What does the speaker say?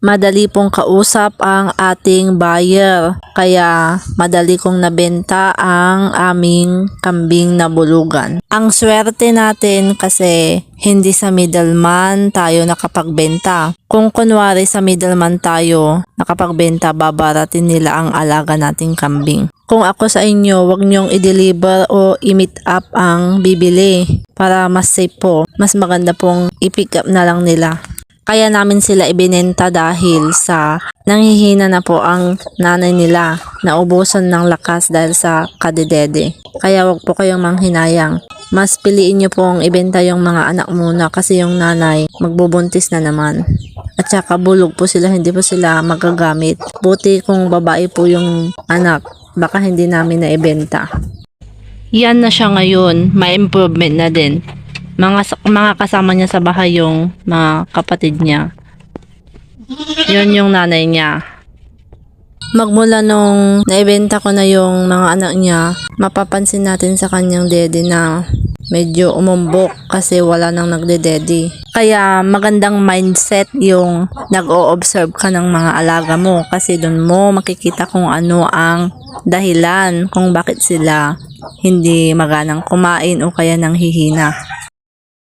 madali pong kausap ang ating buyer. Kaya madali kong nabenta ang aming kambing na bulugan. Ang swerte natin kasi hindi sa middleman tayo nakapagbenta. Kung kunwari sa middleman tayo nakapagbenta, babaratin nila ang alaga nating kambing. Kung ako sa inyo, wag nyong i-deliver o i-meet up ang bibili para mas safe po. Mas maganda pong i-pick up na lang nila. Kaya namin sila ibinenta dahil sa nanghihina na po ang nanay nila. Naubusan ng lakas dahil sa kadedede. Kaya wag po kayong manghinayang. Mas piliin nyo pong ibenta yung mga anak muna kasi yung nanay magbubuntis na naman. At saka bulog po sila, hindi po sila magagamit. Buti kung babae po yung anak, baka hindi namin naibenta. Yan na siya ngayon, may improvement na din. Mga kasama niya sa bahay yung mga kapatid niya. Yun yung nanay niya. Magmula nung naibenta ko na yung mga anak niya, mapapansin natin sa kanyang dede na medyo umumbok kasi wala nang nagdedede. Kaya magandang mindset yung nag-o-observe ka ng mga alaga mo kasi doon mo makikita kung ano ang dahilan kung bakit sila hindi maganang kumain o kaya nang hihina.